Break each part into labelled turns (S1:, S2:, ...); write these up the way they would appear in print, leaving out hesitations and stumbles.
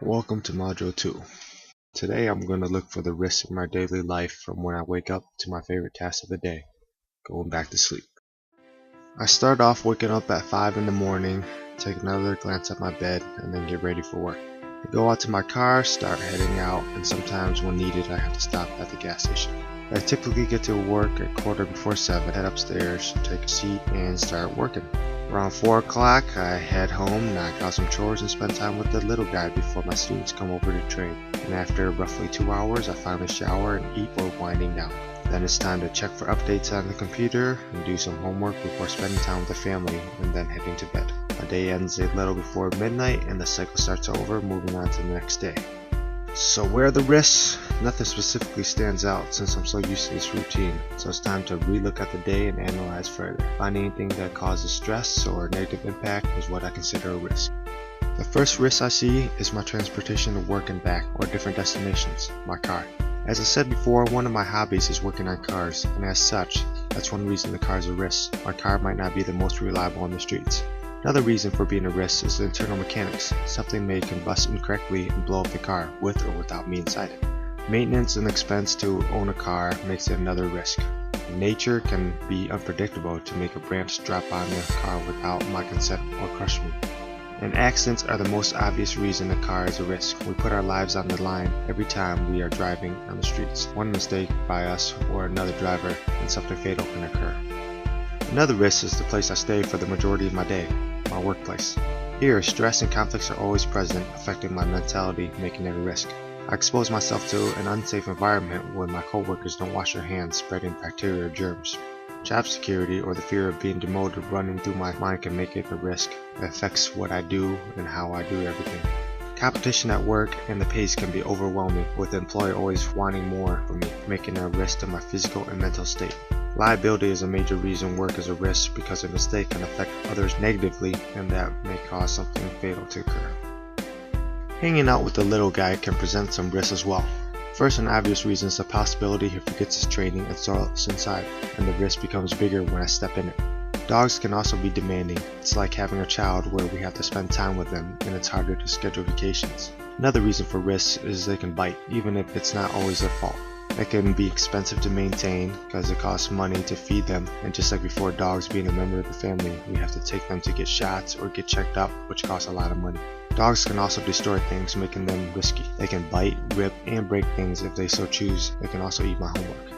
S1: Welcome to Module 2. Today I'm going to look for the risks in my daily life from when I wake up to my favorite task of the day, going back to sleep. I start off waking up at 5 in the morning, take another glance at my bed, and then get ready for work. I go out to my car, start heading out, and sometimes when needed I have to stop at the gas station. I typically get to work at 7:15, head upstairs, take a seat, and start working. Around 4 o'clock, I head home, knock out some chores, and spend time with the little guy before my students come over to train. And after roughly 2 hours, I finally shower and eat before winding down. Then it's time to check for updates on the computer and do some homework before spending time with the family and then heading to bed. My day ends a little before midnight and the cycle starts over, moving on to the next day. So where are the risks? Nothing specifically stands out since I'm so used to this routine, so it's time to relook at the day and analyze further. Find anything that causes stress or negative impact is what I consider a risk. The first risk I see is my transportation to work and back or different destinations, my car. As I said before, one of my hobbies is working on cars, and as such, that's one reason the car is a risk. My car might not be the most reliable on the streets. Another reason for being a risk is the internal mechanics. Something may combust incorrectly and blow up the car, with or without me inside it. Maintenance and expense to own a car makes it another risk. Nature can be unpredictable to make a branch drop on the car without my consent or crush me. And accidents are the most obvious reason a car is a risk. We put our lives on the line every time we are driving on the streets. One mistake by us or another driver and something fatal can occur. Another risk is the place I stay for the majority of my day, my workplace. Here, stress and conflicts are always present, affecting my mentality, making it a risk. I expose myself to an unsafe environment when my coworkers don't wash their hands, spreading bacteria or germs. Job security or the fear of being demoted running through my mind can make it a risk. It affects what I do and how I do everything. Competition at work and the pace can be overwhelming, with the employer always wanting more from me, making it a risk to my physical and mental state. Liability is a major reason work is a risk because a mistake can affect others negatively and that may cause something fatal to occur. Hanging out with the little guy can present some risks as well. First and obvious reason is the possibility he forgets his training and starts inside, and the risk becomes bigger when I step in it. Dogs can also be demanding. It's like having a child where we have to spend time with them and it's harder to schedule vacations. Another reason for risks is they can bite, even if it's not always their fault. It can be expensive to maintain because it costs money to feed them, and just like before dogs being a member of the family, we have to take them to get shots or get checked up, which costs a lot of money. Dogs can also destroy things, making them risky. They can bite, rip, and break things if they so choose. They can also eat my homework.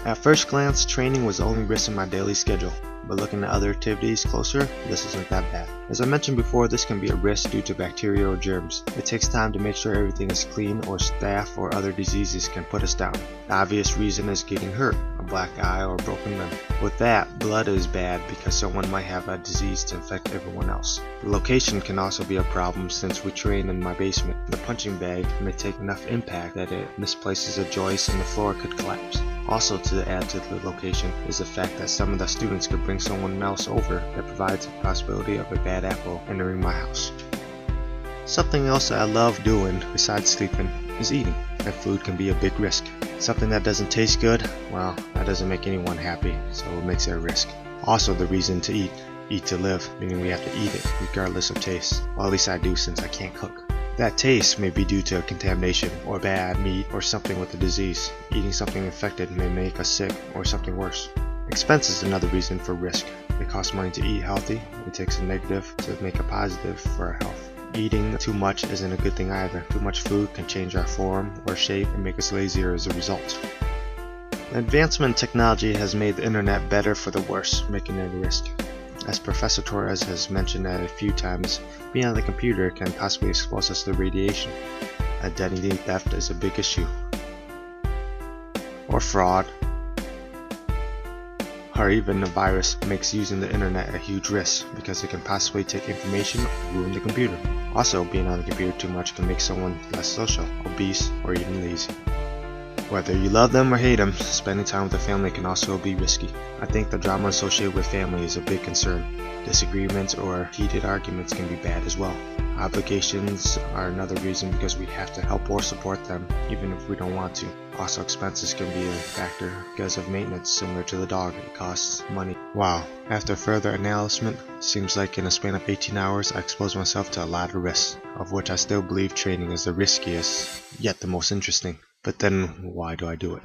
S1: At first glance, training was the only risk in my daily schedule, but looking at other activities closer, this isn't that bad. As I mentioned before, this can be a risk due to bacteria or germs. It takes time to make sure everything is clean, or staph or other diseases can put us down. The obvious reason is getting hurt, a black eye or a broken limb. With that, blood is bad because someone might have a disease to infect everyone else. The location can also be a problem since we train in my basement. The punching bag may take enough impact that it misplaces a joist and the floor could collapse. Also, to add to the location is the fact that some of the students could bring someone else over that provides a possibility of a bad apple entering my house. Something else that I love doing besides sleeping is eating, and food can be a big risk. Something that doesn't taste good, well, that doesn't make anyone happy, so it makes it a risk. Also, the reason to eat to live, meaning we have to eat it regardless of taste. Well, at least I do since I can't cook. That taste may be due to contamination or bad meat or something with a disease. Eating something infected may make us sick or something worse. Expense is another reason for risk. It costs money to eat healthy. It takes a negative to make a positive for our health. Eating too much isn't a good thing either. Too much food can change our form or shape and make us lazier as a result. The advancement in technology has made the internet better for the worse, making it a risk. As Professor Torres has mentioned that a few times, being on the computer can possibly expose us to radiation. Identity theft is a big issue. Or fraud. Or even a virus makes using the internet a huge risk because it can possibly take information or ruin the computer. Also, being on the computer too much can make someone less social, obese, or even lazy. Whether you love them or hate them, spending time with the family can also be risky. I think the drama associated with family is a big concern. Disagreements or heated arguments can be bad as well. Obligations are another reason because we have to help or support them even if we don't want to. Also, expenses can be a factor because of maintenance. Similar to the dog, it costs money. Wow, after further analysis, seems like in a span of 18 hours I exposed myself to a lot of risks, of which I still believe training is the riskiest, yet the most interesting. But then why do I do it?